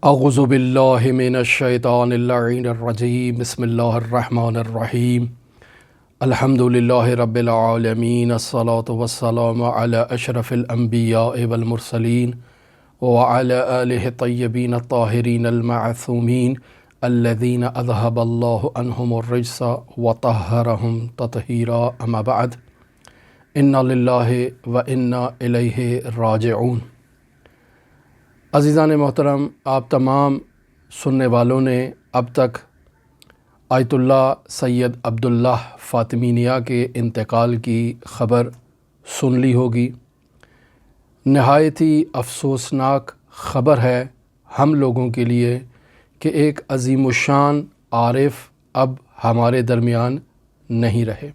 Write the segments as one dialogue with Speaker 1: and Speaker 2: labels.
Speaker 1: اعوذ باللہ من الشیطان اللعین الرجیم بسم اللہ الرحمن الرحیم الحمد للہ رب العالمین الصلاة والسلام علی اشرف الانبیاء والمرسلین وعلی آلہ الطیبین الطاہرین المعصومین الذین اذہب اللہ عنہم الرجس وطہرہم تطہیرا اما بعد انا للہ وانا الیہ راجعون۔ عزیزان محترم، آپ تمام سننے والوں نے اب تک آیت اللہ سید عبداللہ فاطمی کے انتقال کی خبر سن لی ہوگی۔ نہایت ہی افسوسناک خبر ہے ہم لوگوں کے لیے کہ ایک عظیم الشان عارف اب ہمارے درمیان نہیں رہے۔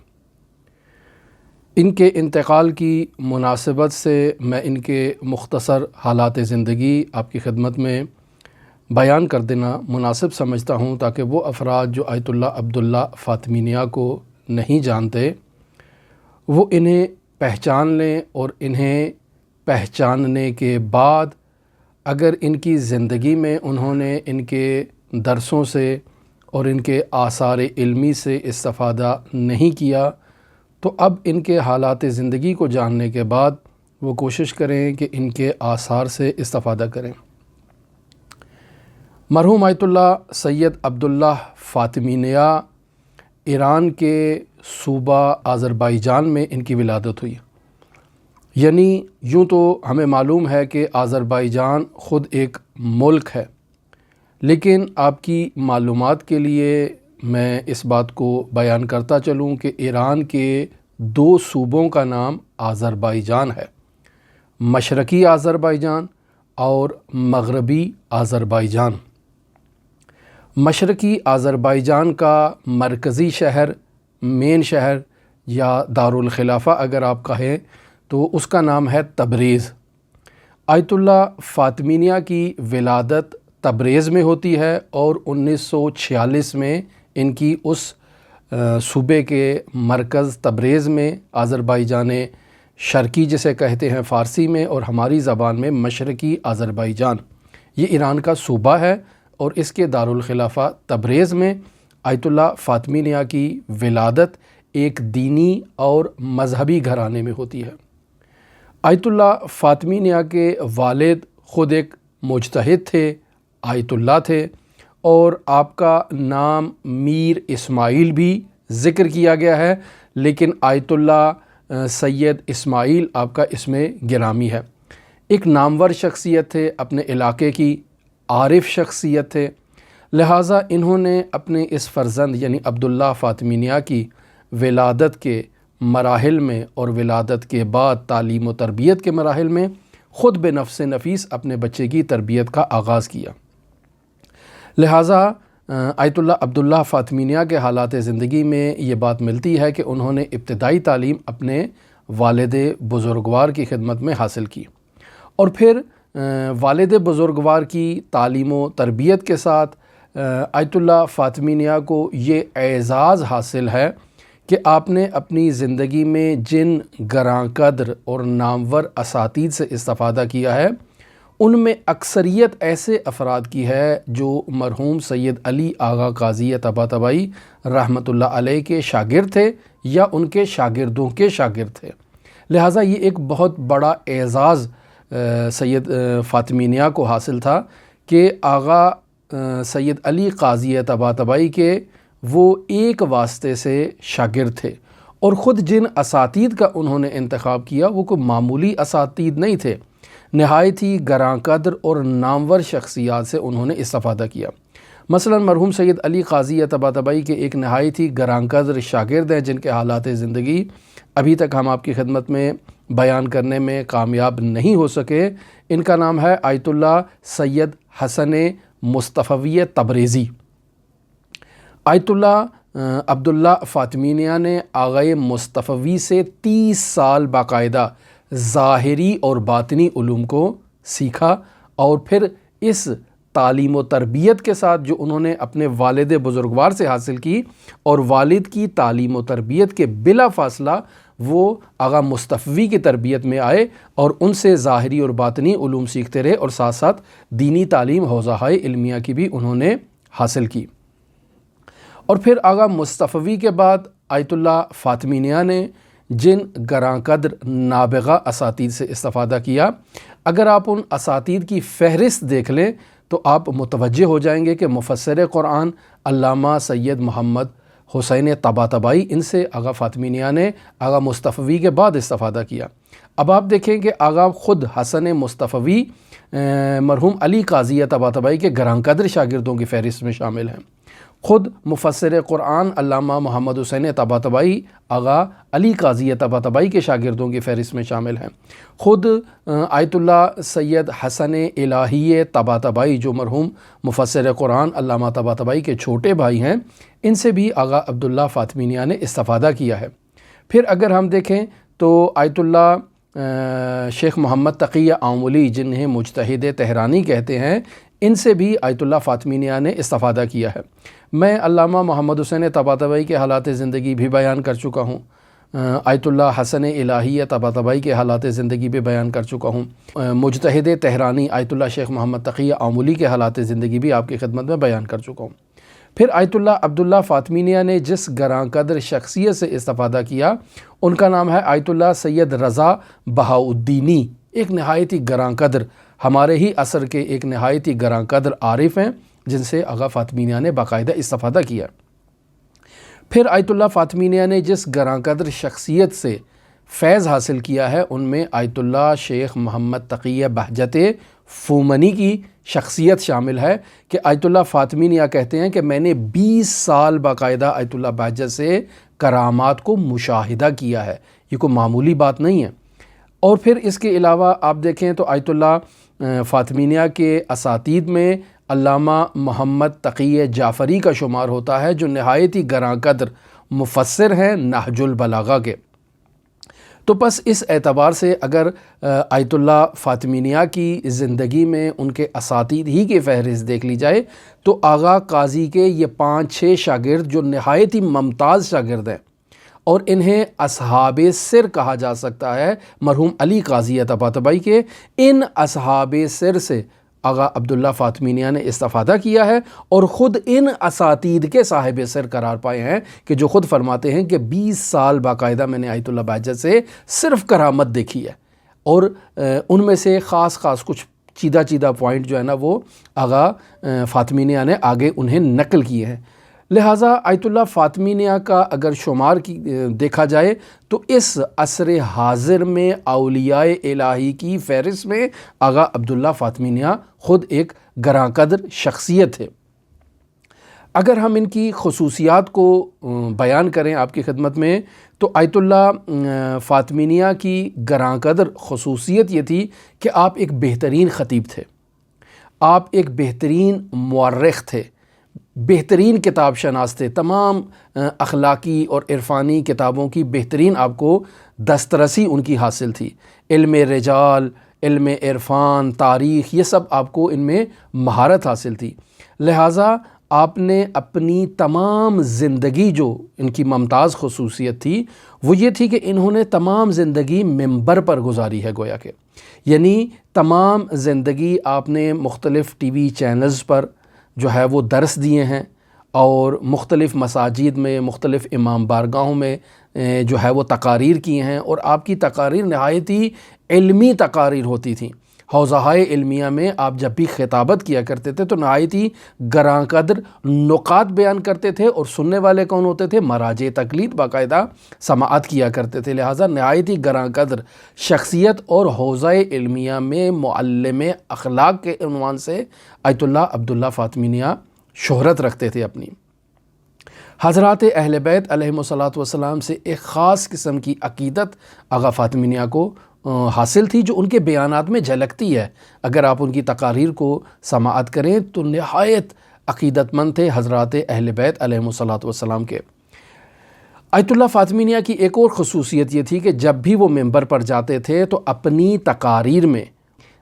Speaker 1: ان کے انتقال کی مناسبت سے میں ان کے مختصر حالات زندگی آپ کی خدمت میں بیان کر دینا مناسب سمجھتا ہوں، تاکہ وہ افراد جو آیت اللہ عبداللہ فاطمیہ کو نہیں جانتے وہ انہیں پہچان لیں، اور انہیں پہچاننے کے بعد اگر ان کی زندگی میں انہوں نے ان کے درسوں سے اور ان کے آثار علمی سے استفادہ نہیں کیا تو اب ان کے حالات زندگی کو جاننے کے بعد وہ کوشش کریں کہ ان کے آثار سے استفادہ کریں۔ مرحوم آیت اللہ سید عبداللہ فاطمیہ ایران کے صوبہ آذربائیجان میں ان کی ولادت ہوئی۔ یعنی یوں تو ہمیں معلوم ہے کہ آذربائیجان خود ایک ملک ہے، لیکن آپ کی معلومات کے لیے میں اس بات کو بیان کرتا چلوں کہ ایران کے دو صوبوں کا نام آذربائیجان ہے، مشرقی آذربائیجان اور مغربی آذربائیجان۔ مشرقی آذربائیجان کا مرکزی شہر، مین شہر یا دارالخلافہ اگر آپ کہیں تو اس کا نام ہے تبریز۔ آیت اللہ فاطمیہ کی ولادت تبریز میں ہوتی ہے، اور 1946 میں ان کی اس صوبے کے مرکز تبریز میں، آذربائیجان شرقی جسے کہتے ہیں فارسی میں، اور ہماری زبان میں مشرقی آذربائیجان، یہ ایران کا صوبہ ہے، اور اس کے دارالخلافہ تبریز میں آیت اللہ فاطمیہ کی ولادت ایک دینی اور مذہبی گھرانے میں ہوتی ہے۔ آیت اللہ فاطمیہ کے والد خود ایک مجتہد تھے، آیت اللہ تھے، اور آپ کا نام میر اسماعیل بھی ذکر کیا گیا ہے، لیکن آیت اللہ سید اسماعیل آپ کا اسم گرامی ہے۔ ایک نامور شخصیت تھے، اپنے علاقے کی عارف شخصیت تھے، لہٰذا انہوں نے اپنے اس فرزند یعنی عبداللہ فاطمیہ کی ولادت کے مراحل میں اور ولادت کے بعد تعلیم و تربیت کے مراحل میں خود بنفس نفیس اپنے بچے کی تربیت کا آغاز کیا۔ لہٰذا آیت اللہ عبداللہ فاطمیہ کے حالات زندگی میں یہ بات ملتی ہے کہ انہوں نے ابتدائی تعلیم اپنے والد بزرگوار کی خدمت میں حاصل کی، اور پھر والد بزرگوار کی تعلیم و تربیت کے ساتھ آیت اللہ فاطمیہ کو یہ اعزاز حاصل ہے کہ آپ نے اپنی زندگی میں جن گراں قدر اور نامور اساتید سے استفادہ کیا ہے ان میں اکثریت ایسے افراد کی ہے جو مرحوم سید علی آغا قاضی طباطبائی رحمۃ اللہ علیہ کے شاگرد تھے یا ان کے شاگردوں کے شاگرد تھے۔ لہٰذا یہ ایک بہت بڑا اعزاز سید فاطمیہ کو حاصل تھا کہ آغا سید علی قاضی طباطبائی کے وہ ایک واسطے سے شاگرد تھے، اور خود جن اساتید کا انہوں نے انتخاب کیا وہ کوئی معمولی اساتید نہیں تھے، نہایت ہی گراں قدر اور نامور شخصیات سے انہوں نے استفادہ کیا۔ مثلا مرحوم سید علی قاضی طباطبائی کے ایک نہایت ہی گراں قدر شاگرد ہیں جن کے حالات زندگی ابھی تک ہم آپ کی خدمت میں بیان کرنے میں کامیاب نہیں ہو سکے۔ ان کا نام ہے آیت اللہ سید حسن مصطفوی تبریزی۔ آیت اللہ عبداللہ فاطمیہ نے آغا مصطفوی سے 30 سال باقاعدہ ظاہری اور باطنی علوم کو سیکھا، اور پھر اس تعلیم و تربیت کے ساتھ جو انہوں نے اپنے والد بزرگوار سے حاصل کی، اور والد کی تعلیم و تربیت کے بلا فاصلہ وہ آغا مصطفی کی تربیت میں آئے اور ان سے ظاہری اور باطنی علوم سیکھتے رہے اور ساتھ ساتھ دینی تعلیم حوزہ علمیہ کی بھی انہوں نے حاصل کی۔ اور پھر آغا مصطفی کے بعد آیت اللہ فاطمیہ نے جن گراں قدر نابغہ اساتید سے استفادہ کیا، اگر آپ ان اساتید کی فہرست دیکھ لیں تو آپ متوجہ ہو جائیں گے کہ مفسر قرآن علامہ سید محمد حسین طباطبائی، ان سے آغا فاطمیہ نے آغا مصطفی کے بعد استفادہ کیا۔ اب آپ دیکھیں کہ آغا خود حسن مصطفی مرحوم علی قاضی طباطبائی کے گراں قدر شاگردوں کی فہرست میں شامل ہیں۔ خود مفسر قرآن علامہ محمد حسین طباطبائی آغا علی قاضی طباطبائی کے شاگردوں کی فہرست میں شامل ہیں۔ خود آیت اللہ سید حسن الہی طباطبائی جو مرحوم مفسر قرآن علامہ طباطبائی کے چھوٹے بھائی ہیں، ان سے بھی آغا عبداللہ فاطمیہ نے استفادہ کیا ہے۔ پھر اگر ہم دیکھیں تو آیت اللہ شیخ محمد تقی آملی، جنہیں مجتہد تہرانی کہتے ہیں، ان سے بھی آیت اللہ فاطمیہ نے استفادہ کیا ہے۔ میں علامہ محمد حسین طباطبائی کے حالات زندگی بھی بیان کر چکا ہوں، آیت اللہ حسن الہی طباطبائی کے حالات زندگی بھی بیان کر چکا ہوں، مجتہد تہرانی آیت اللہ شیخ محمد تقی آملی کے حالات زندگی بھی آپ کی خدمت میں بیان کر چکا ہوں۔ پھر آیت اللہ عبداللہ فاطمیہ نے جس گراں قدر شخصیت سے استفادہ کیا، ان کا نام ہے آیت اللہ سید رضا بہاؤالدینی، ایک نہایت ہی گراں قدر، ہمارے ہی عصر کے ایک نہایت ہی گراں قدر عارف ہیں، جن سے آغا فاطمیہ نے باقاعدہ استفادہ کیا۔ پھر آیت اللہ فاطمیہ نے جس گراں قدر شخصیت سے فیض حاصل کیا ہے، ان میں آیت اللہ شیخ محمد تقی بہجت فومنی کی شخصیت شامل ہے کہ آیت اللہ فاطمیہ کہتے ہیں کہ میں نے 20 سال باقاعدہ آیت اللہ بہجت سے کرامات کو مشاہدہ کیا ہے، یہ کوئی معمولی بات نہیں ہے۔ اور پھر اس کے علاوہ آپ دیکھیں تو آیت اللہ فاطمیہ کے اساتید میں علامہ محمد تقی جعفری کا شمار ہوتا ہے، جو نہایت ہی گراں قدر مفسر ہیں نہج البلاغہ کے۔ تو بس اس اعتبار سے اگر آیت اللہ فاطمیہ کی زندگی میں ان کے اساتید ہی کی فہرست دیکھ لی جائے تو آغا قاضی کے یہ 5-6 شاگرد جو نہایت ہی ممتاز شاگرد ہیں اور انہیں اصحاب سر کہا جا سکتا ہے، مرحوم علی قاضی طباطبائی کے، ان اصحاب سر سے آغا عبداللہ فاطمیہ نے استفادہ کیا ہے اور خود ان اساتید کے صاحب سر قرار پائے ہیں کہ جو خود فرماتے ہیں کہ 20 سال باقاعدہ میں نے آیت اللہ بہجت سے صرف کرامت دیکھی ہے، اور ان میں سے خاص کچھ چیدہ پوائنٹ جو ہے نا وہ آغا فاطمیہ نے آگے انہیں نقل کیے ہیں۔ لہٰذا آیت اللہ فاطمیہ کا اگر شمار دیکھا جائے تو اس عصر حاضر میں اولیاء الہی کی فہرست میں آغا عبداللہ فاطمیہ خود ایک گراں قدر شخصیت ہے۔ اگر ہم ان کی خصوصیات کو بیان کریں آپ کی خدمت میں تو آیت اللہ فاطمیہ کی گراں قدر خصوصیت یہ تھی کہ آپ ایک بہترین خطیب تھے، آپ ایک بہترین مورخ تھے، بہترین کتاب شناس تھے، تمام اخلاقی اور عرفانی کتابوں کی بہترین آپ کو دسترسی ان کی حاصل تھی، علم رجال، علم عرفان، تاریخ، یہ سب آپ کو ان میں مہارت حاصل تھی۔ لہٰذا آپ نے اپنی تمام زندگی، جو ان کی ممتاز خصوصیت تھی وہ یہ تھی کہ انہوں نے تمام زندگی منبر پر گزاری ہے، گویا کہ یعنی تمام زندگی آپ نے مختلف ٹی وی چینلز پر جو ہے وہ درس دیے ہیں اور مختلف مساجد میں، مختلف امام بارگاہوں میں جو ہے وہ تقاریر کی ہیں، اور آپ کی تقاریر نہایت ہی علمی تقاریر ہوتی تھیں۔ حوزہ علمیہ میں آپ جب بھی خطابت کیا کرتے تھے تو نہایت ہی گراں قدر نکات بیان کرتے تھے، اور سننے والے کون ہوتے تھے؟ مراجع تقلید باقاعدہ سماعت کیا کرتے تھے۔ لہٰذا نہایت ہی گراں قدر شخصیت اور حوزہ علمیہ میں معلم اخلاق کے عنوان سے آیت اللہ عبداللہ فاطمیہ شہرت رکھتے تھے اپنی۔ حضرات اہل بیت علیہم الصلاۃ والسلام سے ایک خاص قسم کی عقیدت آغا فاطمیہ کو حاصل تھی، جو ان کے بیانات میں جھلکتی ہے۔ اگر آپ ان کی تقاریر کو سماعت کریں تو نہایت عقیدت مند تھے حضرات اہل بیت علیہم الصلاۃ والسلام کے۔ آیت اللہ فاطمیہ کی ایک اور خصوصیت یہ تھی کہ جب بھی وہ منبر پر جاتے تھے تو اپنی تقاریر میں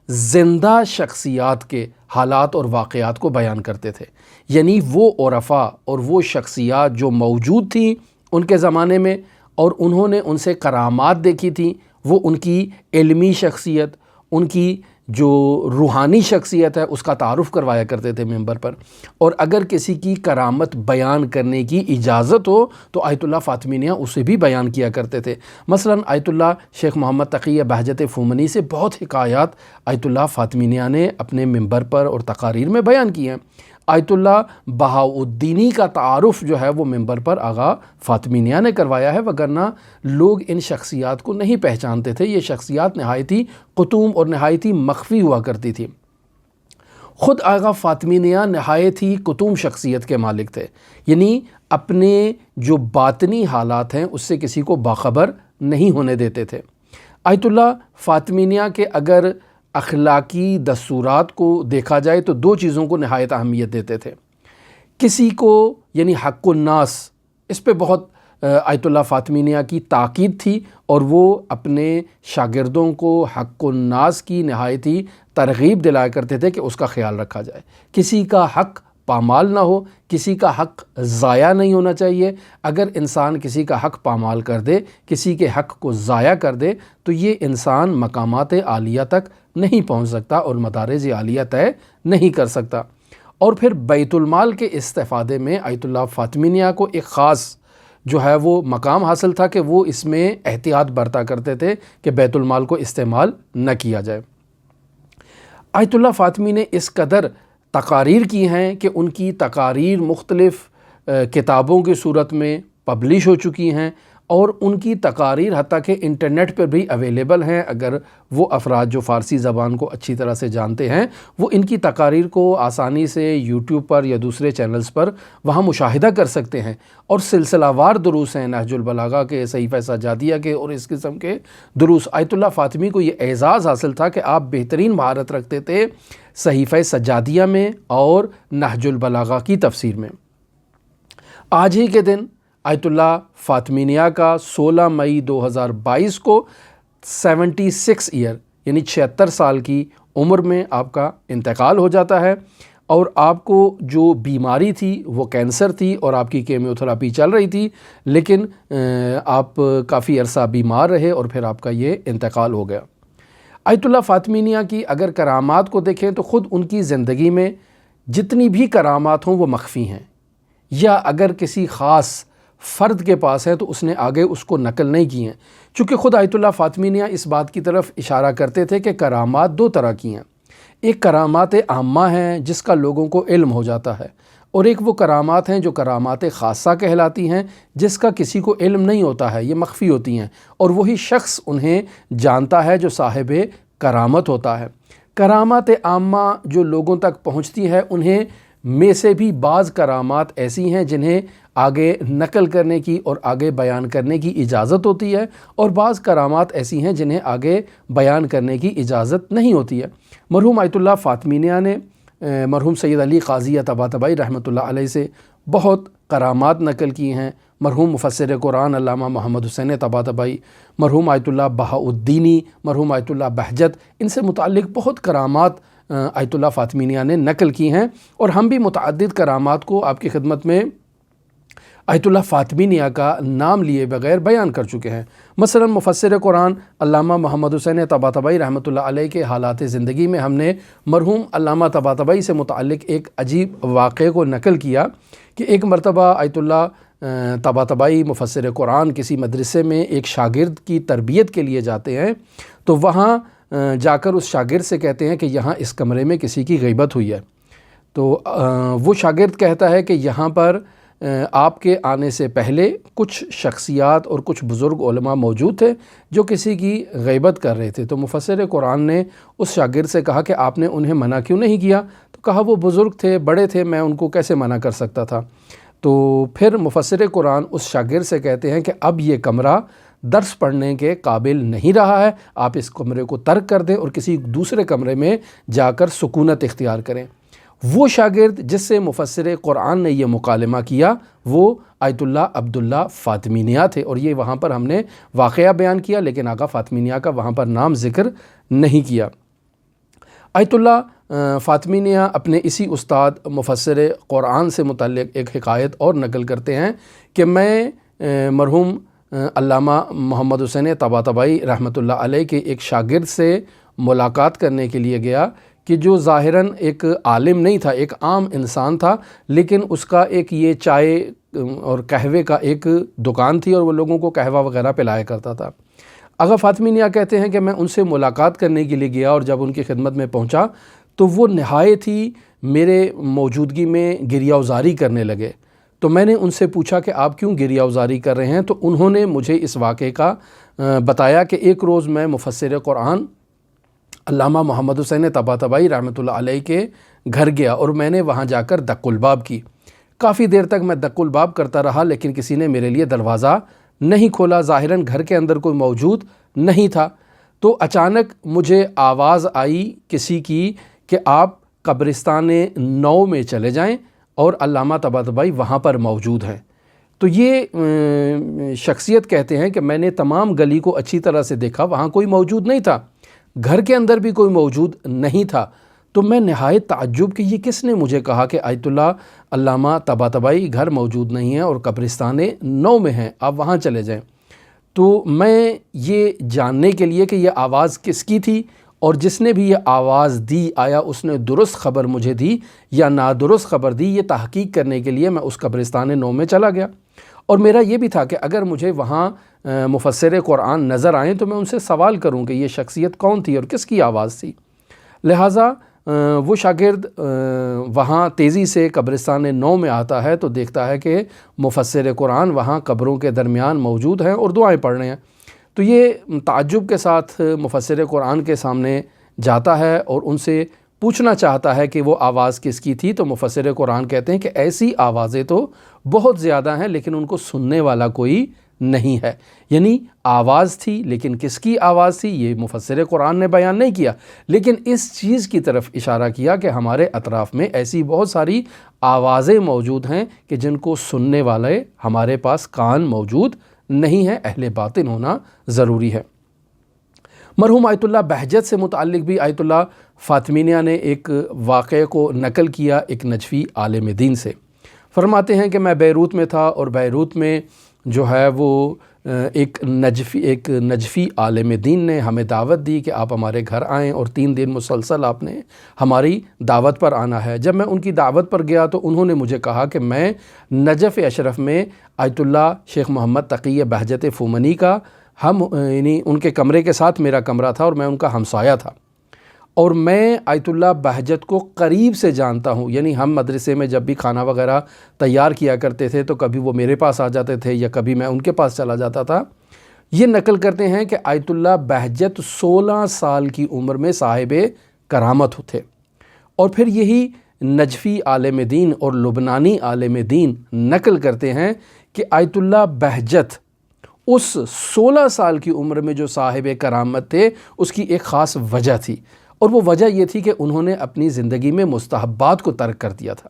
Speaker 1: زندہ شخصیات کے حالات اور واقعات کو بیان کرتے تھے، یعنی وہ عرفاء اور وہ شخصیات جو موجود تھیں ان کے زمانے میں اور انہوں نے ان سے کرامات دیکھی تھیں، وہ ان کی علمی شخصیت، ان کی جو روحانی شخصیت ہے اس کا تعارف کروایا کرتے تھے ممبر پر۔ اور اگر کسی کی کرامت بیان کرنے کی اجازت ہو تو آیت اللہ فاطمیہ اسے بھی بیان کیا کرتے تھے۔ مثلا آیت اللہ شیخ محمد تقی بہجت فومنی سے بہت حکایات آیت اللہ فاطمیہ نے اپنے ممبر پر اور تقاریر میں بیان کی ہیں۔ آیت اللہ بہاؤالدینی کا تعارف جو ہے وہ ممبر پر آغا فاطمیہ نے کروایا ہے، وگرنہ لوگ ان شخصیات کو نہیں پہچانتے تھے۔ یہ شخصیات نہایت ہی قطوم اور نہایت ہی مخفی ہوا کرتی تھی۔ خود آغا فاطمیہ نہایت ہی قطوم شخصیت کے مالک تھے، یعنی اپنے جو باطنی حالات ہیں اس سے کسی کو باخبر نہیں ہونے دیتے تھے۔ آیت اللہ فاطمیہ کے اگر اخلاقی دستورات کو دیکھا جائے تو دو چیزوں کو نہایت اہمیت دیتے تھے۔ کسی کو یعنی حق الناس، اس پہ بہت آیت اللہ فاطمیہ کی تاکید تھی، اور وہ اپنے شاگردوں کو حق الناس کی نہایت ہی ترغیب دلایا کرتے تھے کہ اس کا خیال رکھا جائے، کسی کا حق پامال نہ ہو، کسی کا حق ضائع نہیں ہونا چاہیے۔ اگر انسان کسی کا حق پامال کر دے، کسی کے حق کو ضائع کر دے، تو یہ انسان مقامات عالیہ تک نہیں پہنچ سکتا اور مدارج عالیہ طے نہیں کر سکتا۔ اور پھر بیت المال کے استفادے میں آیت اللہ فاطمیہ کو ایک خاص جو ہے وہ مقام حاصل تھا کہ وہ اس میں احتیاط برتا کرتے تھے کہ بیت المال کو استعمال نہ کیا جائے۔ آیت اللہ فاطمی نے اس قدر تقاریر کی ہیں کہ ان کی تقاریر مختلف کتابوں کی صورت میں پبلش ہو چکی ہیں، اور ان کی تقاریر حتیٰ کہ انٹرنیٹ پر بھی اویلیبل ہیں۔ اگر وہ افراد جو فارسی زبان کو اچھی طرح سے جانتے ہیں وہ ان کی تقاریر کو آسانی سے یوٹیوب پر یا دوسرے چینلز پر وہاں مشاہدہ کر سکتے ہیں، اور سلسلہ وار دروس ہیں نہج البلاغہ کے، صحیفہ سجادیہ کے اور اس قسم کے دروس۔ آیت اللہ فاطمی کو یہ اعزاز حاصل تھا کہ آپ بہترین مہارت رکھتے تھے صحیفہ سجادیہ میں اور نہج البلاغہ کی تفسیر میں۔ آج ہی کے دن آیت اللہ فاطمیہ کا 16 مئی 2022 کو 76 ایئر یعنی 76 سال کی عمر میں آپ کا انتقال ہو جاتا ہے، اور آپ کو جو بیماری تھی وہ کینسر تھی، اور آپ کی کیمیوتھراپی چل رہی تھی، لیکن آپ کافی عرصہ بیمار رہے اور پھر آپ کا یہ انتقال ہو گیا۔ آیت اللہ فاطمیہ کی اگر کرامات کو دیکھیں تو خود ان کی زندگی میں جتنی بھی کرامات ہوں وہ مخفی ہیں، یا اگر کسی خاص فرد کے پاس ہے تو اس نے آگے اس کو نقل نہیں کی ہیں، چونکہ خود آیت اللہ فاطمیہ اس بات کی طرف اشارہ کرتے تھے کہ کرامات دو طرح کی ہیں۔ ایک کرامات عامہ ہیں جس کا لوگوں کو علم ہو جاتا ہے، اور ایک وہ کرامات ہیں جو کرامات خاصہ کہلاتی ہیں جس کا کسی کو علم نہیں ہوتا ہے، یہ مخفی ہوتی ہیں، اور وہی شخص انہیں جانتا ہے جو صاحب کرامت ہوتا ہے۔ کرامات عامہ جو لوگوں تک پہنچتی ہے انہیں میں سے بھی بعض کرامات ایسی ہیں جنہیں آگے نقل کرنے کی اور آگے بیان کرنے کی اجازت ہوتی ہے، اور بعض کرامات ایسی ہیں جنہیں آگے بیان کرنے کی اجازت نہیں ہوتی ہے۔ مرحوم آیت اللہ فاطمیہ نے مرحوم سید علی قاضی طباطبائی رحمۃ اللہ علیہ سے بہت کرامات نقل کی ہیں۔ مرحوم مفسر قرآن علامہ محمد حسین طباطبائی، مرحوم آیت اللہ بہاؤالدینی، مرحوم آیت اللہ بہجت، ان سے متعلق بہت کرامات آیت اللہ فاطمیہ نے نقل کی ہیں، اور ہم بھی متعدد کرامات کو آپ کی خدمت میں آیت اللہ فاطمیہ کا نام لیے بغیر بیان کر چکے ہیں۔ مثلا مفسر قرآن علامہ محمد حسین طباطبائی رحمۃ اللہ علیہ کے حالات زندگی میں ہم نے مرحوم علامہ طباطبائی سے متعلق ایک عجیب واقعے کو نقل کیا کہ ایک مرتبہ آیت اللہ طباطبائی مفسر قرآن کسی مدرسے میں ایک شاگرد کی تربیت کے لیے جاتے ہیں، تو وہاں جا کر اس شاگرد سے کہتے ہیں کہ یہاں اس کمرے میں کسی کی غیبت ہوئی ہے۔ تو وہ شاگرد کہتا ہے کہ یہاں پر آپ کے آنے سے پہلے کچھ شخصیات اور کچھ بزرگ علماء موجود تھے جو کسی کی غیبت کر رہے تھے۔ تو مفسر قرآن نے اس شاگرد سے کہا کہ آپ نے انہیں منع کیوں نہیں کیا؟ تو کہا وہ بزرگ تھے، بڑے تھے، میں ان کو کیسے منع کر سکتا تھا۔ تو پھر مفسر قرآن اس شاگرد سے کہتے ہیں کہ اب یہ کمرہ درس پڑھنے کے قابل نہیں رہا ہے، آپ اس کمرے کو ترک کر دیں اور کسی دوسرے کمرے میں جا کر سکونت اختیار کریں۔ وہ شاگرد جس سے مفسر قرآن نے یہ مکالمہ کیا وہ آیت اللہ عبداللہ فاطمیہ تھے، اور یہ وہاں پر ہم نے واقعہ بیان کیا لیکن آقا فاطمیہ کا وہاں پر نام ذکر نہیں کیا۔ آیت اللہ فاطمیہ اپنے اسی استاد مفسر قرآن سے متعلق ایک حکایت اور نقل کرتے ہیں کہ میں مرحوم علامہ محمد حسین طباطبائی رحمۃ اللہ علیہ کے ایک شاگرد سے ملاقات کرنے کے لیے گیا کہ جو ظاہراً ایک عالم نہیں تھا، ایک عام انسان تھا، لیکن اس کا ایک یہ چائے اور قہوے کا ایک دکان تھی اور وہ لوگوں کو قہوہ وغیرہ پلایا کرتا تھا۔ آغا فاطمی نیا کہتے ہیں کہ میں ان سے ملاقات کرنے کے لیے گیا اور جب ان کی خدمت میں پہنچا تو وہ نہایت ہی میرے موجودگی میں گریہ وزاری کرنے لگے۔ تو میں نے ان سے پوچھا کہ آپ کیوں گریہ وزاری کر رہے ہیں؟ تو انہوں نے مجھے اس واقعے کا بتایا کہ ایک روز میں مفسر قرآن علامہ محمد حسین طباطبائی رحمۃ اللہ علیہ کے گھر گیا اور میں نے وہاں جا کر دق الباب کی۔ کافی دیر تک میں دق الباب کرتا رہا لیکن کسی نے میرے لیے دروازہ نہیں کھولا، ظاہراً گھر کے اندر کوئی موجود نہیں تھا۔ تو اچانک مجھے آواز آئی کسی کی کہ آپ قبرستان 9 میں چلے جائیں اور علامہ طباطبائی وہاں پر موجود ہیں۔ تو یہ شخصیت کہتے ہیں کہ میں نے تمام گلی کو اچھی طرح سے دیکھا، وہاں کوئی موجود نہیں تھا، گھر کے اندر بھی کوئی موجود نہیں تھا۔ تو میں نہایت تعجب کہ یہ کس نے مجھے کہا کہ آیت اللہ علامہ طباطبائی گھر موجود نہیں ہیں اور قبرستان 9 میں ہیں، آپ وہاں چلے جائیں۔ تو میں یہ جاننے کے لیے کہ یہ آواز کس کی تھی اور جس نے بھی یہ آواز دی آیا اس نے درست خبر مجھے دی یا نادرست خبر دی، یہ تحقیق کرنے کے لیے میں اس قبرستان 9 میں چلا گیا۔ اور میرا یہ بھی تھا کہ اگر مجھے وہاں مفسر قرآن نظر آئیں تو میں ان سے سوال کروں کہ یہ شخصیت کون تھی اور کس کی آواز تھی۔ لہٰذا وہ شاگرد وہاں تیزی سے قبرستان 9 میں آتا ہے تو دیکھتا ہے کہ مفسر قرآن وہاں قبروں کے درمیان موجود ہیں اور دعائیں پڑھ رہے ہیں۔ تو یہ تعجب کے ساتھ مفسر قرآن کے سامنے جاتا ہے اور ان سے پوچھنا چاہتا ہے کہ وہ آواز کس کی تھی۔ تو مفسر قرآن کہتے ہیں کہ ایسی آوازیں تو بہت زیادہ ہیں لیکن ان کو سننے والا کوئی نہیں ہے، یعنی آواز تھی لیکن کس کی آواز تھی یہ مفسر قرآن نے بیان نہیں کیا، لیکن اس چیز کی طرف اشارہ کیا کہ ہمارے اطراف میں ایسی بہت ساری آوازیں موجود ہیں کہ جن کو سننے والے ہمارے پاس کان موجود نہیں ہیں، اہل باطن ہونا ضروری ہے۔ مرحوم آیت اللہ بہجت سے متعلق بھی آیت اللہ فاطمی نیا نے ایک واقعے کو نقل کیا ایک نجفی عالم دین سے۔ فرماتے ہیں کہ میں بیروت میں تھا اور بیروت میں جو ہے وہ ایک نجفی عالم دین نے ہمیں دعوت دی کہ آپ ہمارے گھر آئیں اور 3 دن مسلسل آپ نے ہماری دعوت پر آنا ہے۔ جب میں ان کی دعوت پر گیا تو انہوں نے مجھے کہا کہ میں نجف اشرف میں آیت اللہ شیخ محمد تقی بہجت فومنی کا یعنی ان کے کمرے کے ساتھ میرا کمرہ تھا اور میں ان کا ہمسایہ تھا اور میں آیت اللہ بہجت کو قریب سے جانتا ہوں، یعنی ہم مدرسے میں جب بھی کھانا وغیرہ تیار کیا کرتے تھے تو کبھی وہ میرے پاس آ جاتے تھے یا کبھی میں ان کے پاس چلا جاتا تھا۔ یہ نقل کرتے ہیں کہ آیت اللہ بہجت 16 سال کی عمر میں صاحب کرامت تھے اور پھر یہی نجفی عالم دین اور لبنانی عالم دین نقل کرتے ہیں کہ آیت اللہ بہجت اس 16 سال کی عمر میں جو صاحب کرامت تھے اس کی ایک خاص وجہ تھی اور وہ وجہ یہ تھی کہ انہوں نے اپنی زندگی میں مستحبات کو ترک کر دیا تھا۔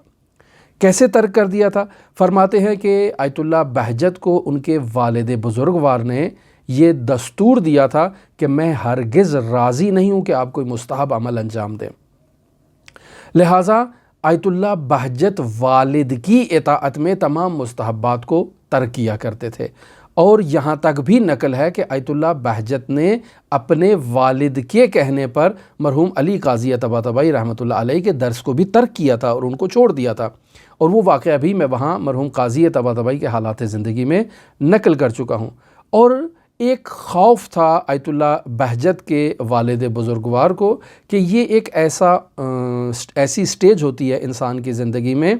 Speaker 1: کیسے ترک کر دیا تھا؟ فرماتے ہیں کہ آیت اللہ بہجت کو ان کے والد بزرگوار نے یہ دستور دیا تھا کہ میں ہرگز راضی نہیں ہوں کہ آپ کوئی مستحب عمل انجام دیں، لہٰذا آیت اللہ بہجت والد کی اطاعت میں تمام مستحبات کو ترک کیا کرتے تھے۔ اور یہاں تک بھی نقل ہے کہ آیت اللہ بہجت نے اپنے والد کے کہنے پر مرحوم علی قاضی طباطبائی رحمۃ اللہ علیہ کے درس کو بھی ترک کیا تھا اور ان کو چھوڑ دیا تھا، اور وہ واقعہ بھی میں وہاں مرحوم قاضی طباطبائی کے حالات زندگی میں نقل کر چکا ہوں۔ اور ایک خوف تھا آیت اللہ بہجت کے والد بزرگوار کو کہ یہ ایک ایسی سٹیج ہوتی ہے انسان کی زندگی میں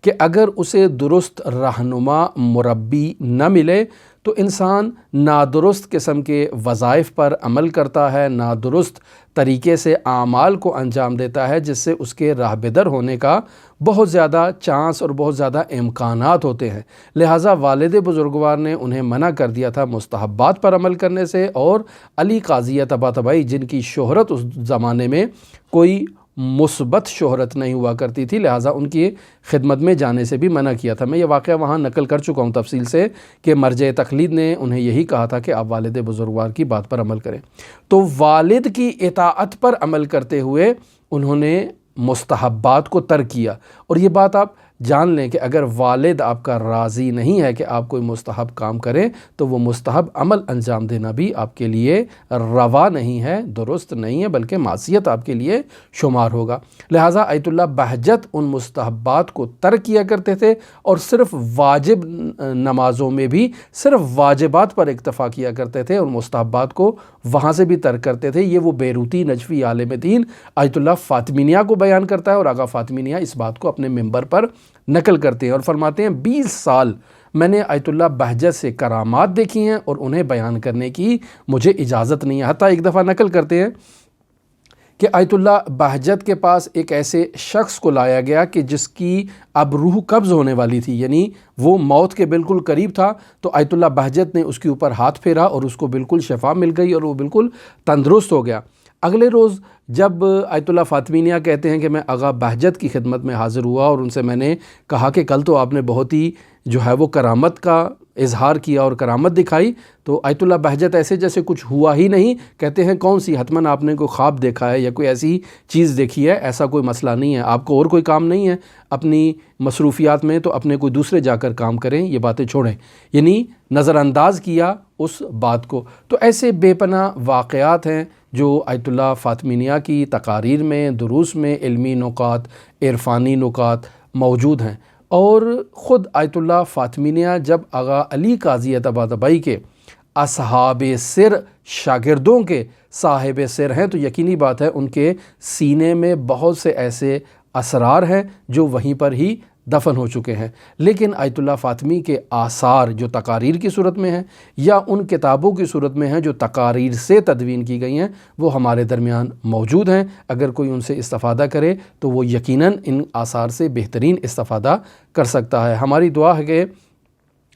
Speaker 1: کہ اگر اسے درست رہنما مربی نہ ملے تو انسان نادرست قسم کے وظائف پر عمل کرتا ہے، نادرست طریقے سے اعمال کو انجام دیتا ہے، جس سے اس کے راہبدر ہونے کا بہت زیادہ چانس اور بہت زیادہ امکانات ہوتے ہیں۔ لہٰذا والد بزرگوار نے انہیں منع کر دیا تھا مستحبات پر عمل کرنے سے، اور علی قاضی طباطبائی جن کی شہرت اس زمانے میں کوئی مثبت شہرت نہیں ہوا کرتی تھی، لہٰذا ان کی خدمت میں جانے سے بھی منع کیا تھا۔ میں یہ واقعہ وہاں نقل کر چکا ہوں تفصیل سے کہ مرجع تقلید نے انہیں یہی کہا تھا کہ آپ والد بزرگوار کی بات پر عمل کریں۔ تو والد کی اطاعت پر عمل کرتے ہوئے انہوں نے مستحبات کو ترک کیا، اور یہ بات آپ جان لیں کہ اگر والد آپ کا راضی نہیں ہے کہ آپ کوئی مستحب کام کریں تو وہ مستحب عمل انجام دینا بھی آپ کے لیے روا نہیں ہے، درست نہیں ہے، بلکہ معصیت آپ کے لیے شمار ہوگا۔ لہٰذا آیت اللہ بہجت ان مستحبات کو ترک کیا کرتے تھے اور صرف واجب نمازوں میں بھی صرف واجبات پر اکتفا کیا کرتے تھے اور مستحبات کو وہاں سے بھی ترک کرتے تھے۔ یہ وہ بیروتی نجفی عالم دین آیت اللہ فاطمیہ کو بیان کرتا ہے، اور آغا فاطمیہ اس بات کو اپنے منبر پر نقل کرتے ہیں اور فرماتے ہیں 20 سال میں نے آیت اللہ بہجت سے کرامات دیکھی ہیں اور انہیں بیان کرنے کی مجھے اجازت نہیں ہے۔ حتیٰ ایک دفعہ نقل کرتے ہیں کہ آیت اللہ بہجت کے پاس ایک ایسے شخص کو لایا گیا کہ جس کی اب روح قبض ہونے والی تھی، یعنی وہ موت کے بالکل قریب تھا، تو آیت اللہ بہجت نے اس کے اوپر ہاتھ پھیرا اور اس کو بالکل شفا مل گئی اور وہ بالکل تندرست ہو گیا۔ اگلے روز جب آیت اللہ فاطمیہ کہتے ہیں کہ میں آغا بہجت کی خدمت میں حاضر ہوا اور ان سے میں نے کہا کہ کل تو آپ نے بہت ہی جو ہے وہ کرامت کا اظہار کیا اور کرامت دکھائی، تو آیت اللہ بہجت ایسے جیسے کچھ ہوا ہی نہیں، کہتے ہیں کون سی، حتماً آپ نے کوئی خواب دیکھا ہے یا کوئی ایسی چیز دیکھی ہے، ایسا کوئی مسئلہ نہیں ہے، آپ کو اور کوئی کام نہیں ہے اپنی مصروفیات میں، تو اپنے کوئی دوسرے جا کر کام کریں، یہ باتیں چھوڑیں، یعنی نظر انداز کیا اس بات کو۔ تو ایسے بے پناہ واقعات ہیں جو آیت اللہ فاطمیہ کی تقاریر میں، دروس میں علمی نکات، عرفانی نکات موجود ہیں۔ اور خود آیت اللہ فاطمیہ جب آغا علی قاضی طباطبائی کے اصحاب سر شاگردوں کے صاحب سر ہیں، تو یقینی بات ہے ان کے سینے میں بہت سے ایسے اسرار ہیں جو وہیں پر ہی دفن ہو چکے ہیں، لیکن آیت اللہ فاطمی کے آثار جو تقاریر کی صورت میں ہیں یا ان کتابوں کی صورت میں ہیں جو تقاریر سے تدوین کی گئی ہیں، وہ ہمارے درمیان موجود ہیں۔ اگر کوئی ان سے استفادہ کرے تو وہ یقیناً ان آثار سے بہترین استفادہ کر سکتا ہے۔ ہماری دعا ہے کہ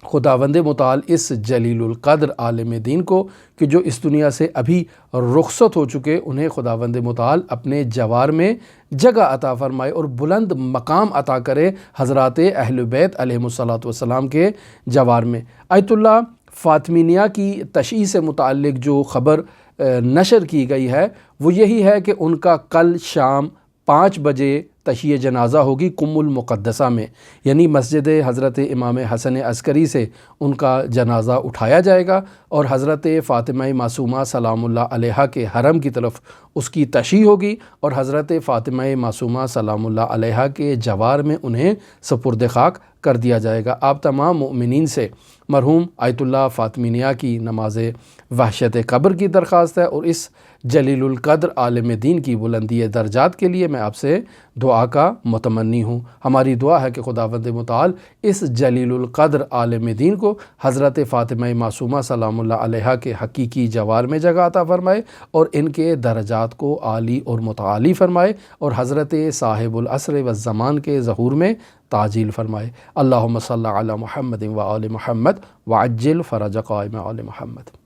Speaker 1: خداوند متعال اس جلیل القدر عالم دین کو کہ جو اس دنیا سے ابھی رخصت ہو چکے، انہیں خداوند متعال اپنے جوار میں جگہ عطا فرمائے اور بلند مقام عطا کرے حضرات اہل بیت علیہم الصلاۃ والسلام کے جوار میں۔ آیت اللہ فاطمیہ کی تشییع سے متعلق جو خبر نشر کی گئی ہے وہ یہی ہے کہ ان کا کل شام 5 بجے تشییع جنازہ ہوگی قم المقدسہ میں، یعنی مسجد حضرت امام حسن عسکری سے ان کا جنازہ اٹھایا جائے گا اور حضرت فاطمہ معصومہ سلام اللہ علیہا کے حرم کی طرف اس کی تشییع ہوگی اور حضرت فاطمہ معصومہ سلام اللہ علیہا کے جوار میں انہیں سپرد خاک کر دیا جائے گا۔ آپ تمام مؤمنین سے مرحوم آیت اللہ فاطمیہ کی نماز وحشت قبر کی درخواست ہے اور اس جلیل القدر عالم دین کی بلندی درجات کے لیے میں آپ سے دعا کا متمنی ہوں۔ ہماری دعا ہے کہ خداوند متعال اس جلیل القدر عالم دین کو حضرت فاطمہ معصومہ سلام اللہ علیہا کے حقیقی جوار میں جگہ عطا فرمائے اور ان کے درجات کو عالی اور متعالی فرمائے اور حضرت صاحب العصر والزمان کے ظہور میں تعجیل فرمائے۔ اللہم صلی علی محمد و آل محمد وعجل فرج قائم آل محمد۔